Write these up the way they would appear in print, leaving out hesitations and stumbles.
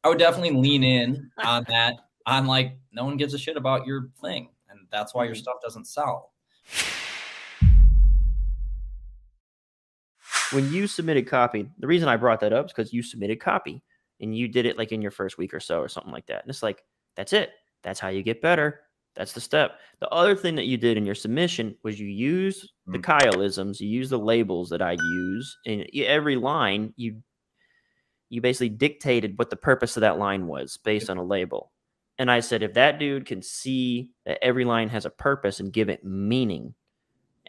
I would definitely lean in on that. On like, no one gives a shit about your thing, and that's why your stuff doesn't sell. When you submitted copy, the reason I brought that up is because you submitted copy and you did it like in your first week or so or something like that. And it's like, that's it. That's how you get better. That's the step. The other thing that you did in your submission was you use the Kyleisms, you use the labels that I use. In every line, you basically dictated what the purpose of that line was based on a label. And I said, if that dude can see that every line has a purpose and give it meaning,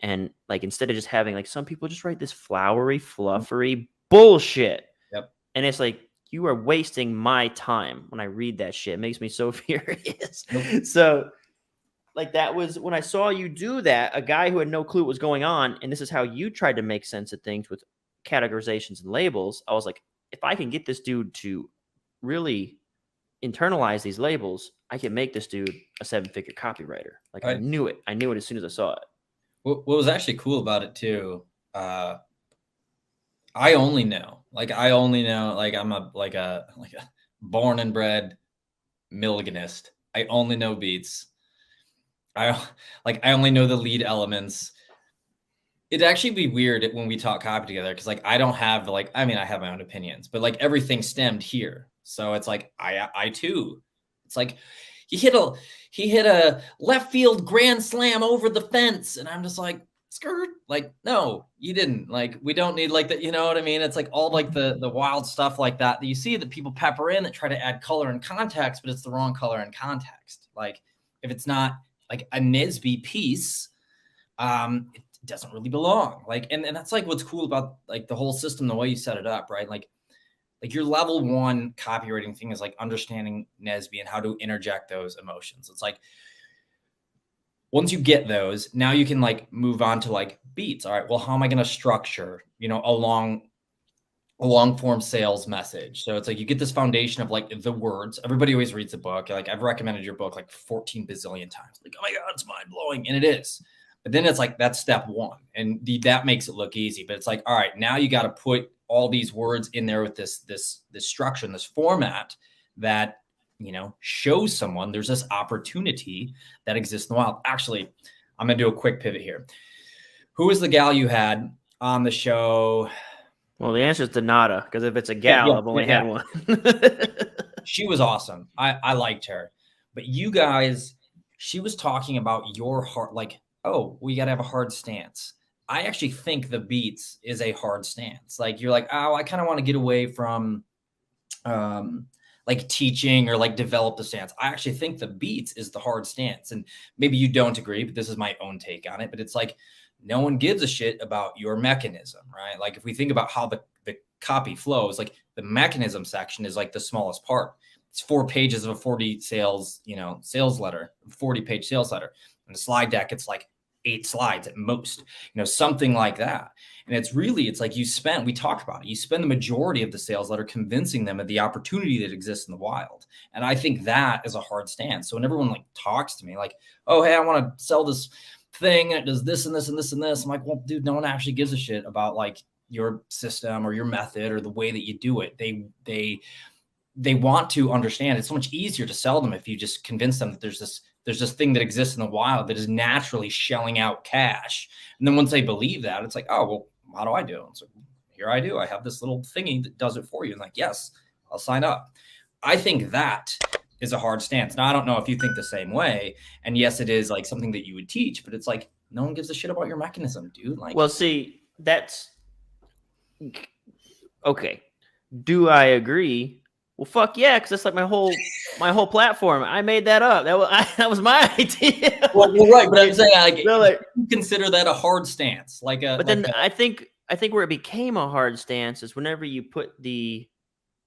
and like instead of just having like some people just write this flowery, fluffery bullshit. Yep. And it's like, you are wasting my time when I read that shit. It makes me so furious. Nope. So like that was when I saw you do that, a guy who had no clue what was going on, and this is how you tried to make sense of things with categorizations and labels. I was like, if I can get this dude to really internalize these labels, I can make this dude a 7-figure copywriter. Like I knew it. I knew it as soon as I saw it. What was actually cool about it too, I only know, like I'm a born and bred Milliganist. I only know beats. I only know the lead elements. It'd actually be weird when we talk copy together because like I don't have I have my own opinions, but like everything stemmed here. So it's like I too. It's like he hit a left field grand slam over the fence, and I'm just like, skirt. Like, no, you didn't. Like, we don't need like that. You know what I mean? It's like all like the wild stuff like that you see that people pepper in that try to add color and context, but it's the wrong color and context. Like, if it's not like a Nisby piece, it doesn't really belong. Like, and that's like what's cool about like the whole system, the way you set it up, right? Like your level 1 copywriting thing is like understanding Nisby and how to interject those emotions. It's like, once you get those, now you can like move on to like beats. All right, well, how am I going to structure, a long form sales message? So it's like you get this foundation of like the words. Everybody always reads the book. Like I've recommended your book like 14 bazillion times. Like, oh my God, it's mind blowing. And it is. But then it's like, that's step 1. And that makes it look easy. But it's like, all right, now you got to put all these words in there with this structure and this format that, shows someone there's this opportunity that exists in the wild. Actually, I'm going to do a quick pivot here. Who was the gal you had on the show? Well, the answer is Donata, because if it's a gal, I've only had one. She was awesome. I liked her. But you guys, she was talking about your heart, like, oh, we got to have a hard stance. I actually think the beats is a hard stance. Like you're like, oh, I kind of want to get away from like teaching or like develop the stance. I actually think the beats is the hard stance. And maybe you don't agree, but this is my own take on it. But it's like, no one gives a shit about your mechanism, right? Like if we think about how the copy flows, like the mechanism section is like the smallest part. It's 4 pages of a 40 sales, sales letter, 40-page sales letter. And the slide deck, it's like 8 slides at most, something like that. And it's like we talked about it. You spend the majority of the sales letter convincing them of the opportunity that exists in the wild. And I think that is a hard stance. So when everyone like talks to me like, oh, hey, I want to sell this thing that does this and this and this and this. I'm like, well, dude, no one actually gives a shit about like your system or your method or the way that you do it. They want to understand. It's so much easier to sell them if you just convince them that there's this thing that exists in the wild that is naturally shelling out cash. And then once they believe that, it's like, oh, well, how do I do it? It's like, here I do. I have this little thingy that does it for you. And like, yes, I'll sign up. I think that is a hard stance. Now, I don't know if you think the same way. And yes, it is like something that you would teach, but it's like, no one gives a shit about your mechanism, dude. Like, well, see, that's okay. Do I agree? Well, fuck yeah, because that's like my whole platform. I made that up. That was my idea. Well, right, but I'm saying like you consider that a hard stance, But then I think where it became a hard stance is whenever you put the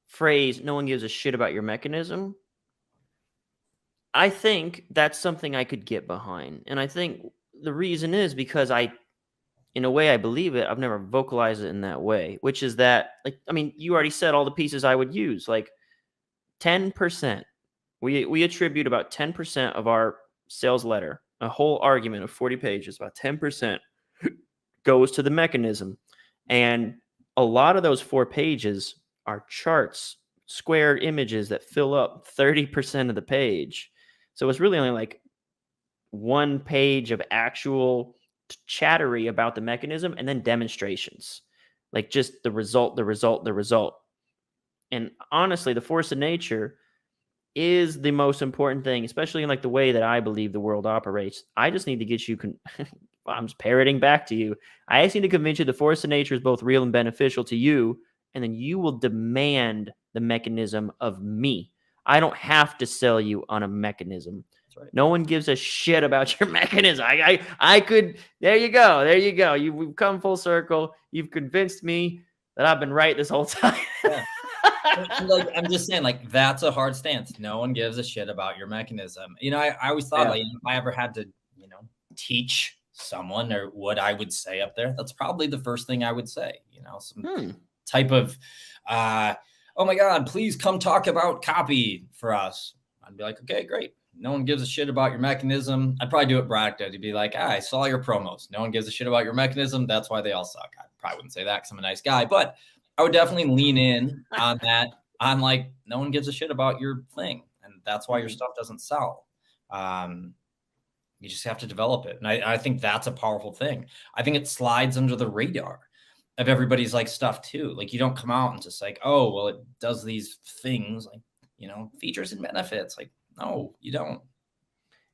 phrase "no one gives a shit about your mechanism." I think that's something I could get behind, and I think the reason is because in a way, I believe it. I've never vocalized it in that way, which is that, like, I mean, you already said all the pieces I would use, like 10%. We attribute about 10% of our sales letter, a whole argument of 40 pages, about 10% goes to the mechanism. And a lot of those 4 pages are charts square images that fill up 30% of the page. So it's really only like one page of actual chattery about the mechanism and then demonstrations, like just the result, the result, the result. And honestly, the force of nature is the most important thing, especially in like the way that I believe the world operates. I just need to get you I'm just parroting back to you. I just need to convince you the force of nature is both real and beneficial to you, and then you will demand the mechanism of me. I don't have to sell you on a mechanism. That's right. No one gives a shit about your mechanism. I could. There you go. There you go. We've come full circle. You've convinced me that I've been right this whole time. Yeah. Like, I'm just saying, like, that's a hard stance. No one gives a shit about your mechanism. You know, I always thought, like, if I ever had to, you know, teach someone or what I would say up there, that's probably the first thing I would say, you know, some type of, oh my God, please come talk about copy for us. I'd be like, okay, great. No one gives a shit about your mechanism. I'd probably do what Brad did. He'd be like, I saw your promos. No one gives a shit about your mechanism. That's why they all suck. I probably wouldn't say that because I'm a nice guy, but I would definitely lean in on that. I'm like, no one gives a shit about your thing. And that's why your stuff doesn't sell. You just have to develop it. And I think that's a powerful thing. I think it slides under the radar of everybody's like stuff too. Like you don't come out and just like, oh, well, it does these things like, you know, features and benefits. Like, no, you don't.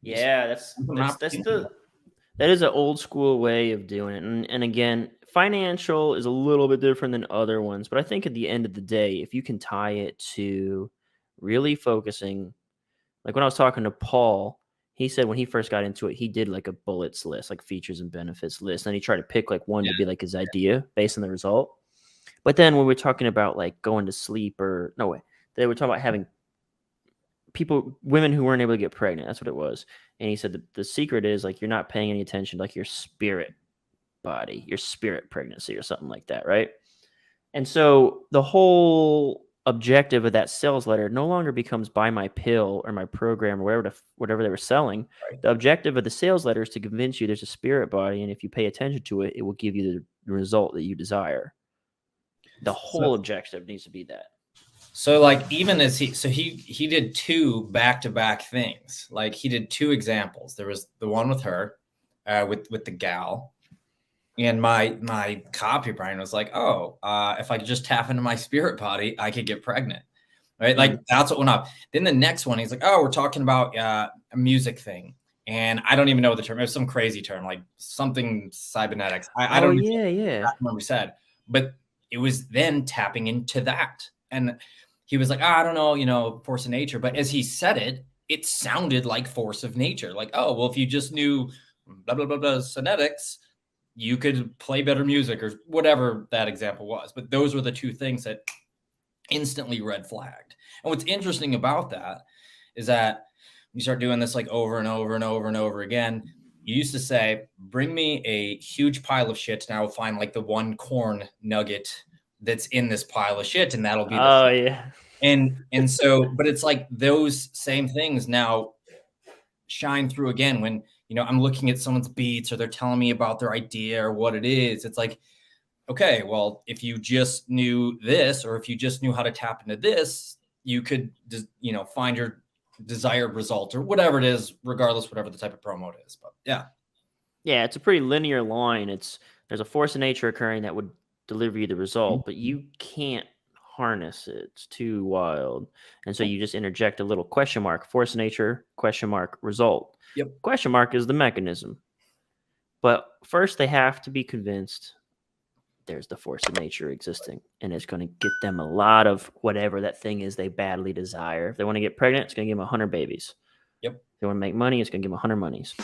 Yeah, that is an old school way of doing it. And again, financial is a little bit different than other ones, but I think at the end of the day, if you can tie it to really focusing, like when I was talking to Paul, he said when he first got into it, he did like a bullets list, like features and benefits list. And he tried to pick like one to be like his idea based on the result. But then when we're talking about like going to sleep they were talking about having women who weren't able to get pregnant. That's what it was. And he said the secret is like you're not paying any attention to like your spirit body, your spirit pregnancy or something like that, right? And so the whole objective of that sales letter no longer becomes buy my pill or my program or whatever they were selling. Right. The objective of the sales letter is to convince you there's a spirit body, and if you pay attention to it, it will give you the result that you desire. The whole objective needs to be that. So like even as he did two back-to-back things. Like he did two examples. There was the one with her, with the gal, and my copy brain was like, oh, if I could just tap into my spirit body, I could get pregnant, right? Mm-hmm. Like that's what went up. Then the next one, he's like, oh, we're talking about a music thing, and I don't even know the term. It was some crazy term, like something cybernetics. I don't remember what we said, but it was then tapping into that. And he was like, I don't know, you know, force of nature. But as he said it, it sounded like force of nature. Like, oh, well, if you just knew blah, blah, blah, blah, phonetics, you could play better music or whatever that example was. But those were the two things that instantly red flagged. And what's interesting about that is that you start doing this like over and over and over and over again. You used to say, bring me a huge pile of shit, and I will find like the one corn nugget that's in this pile of shit, and that'll be and so, but it's like those same things now shine through again when, you know, I'm looking at someone's beats or they're telling me about their idea or what it is. It's like, okay, well, if you just knew this, or if you just knew how to tap into this, you could, you know, find your desired result or whatever it is, regardless, whatever the type of promo it is. But yeah, it's a pretty linear line. There's a force of nature occurring that would deliver you the result, but you can't harness it. It's too wild. And so you just interject a little question mark, force of nature, question mark, result. Yep. Question mark is the mechanism. But first they have to be convinced there's the force of nature existing, and it's going to get them a lot of whatever that thing is they badly desire. If they want to get pregnant, it's going to give them 100 babies. Yep. If they want to make money, it's going to give them 100 monies.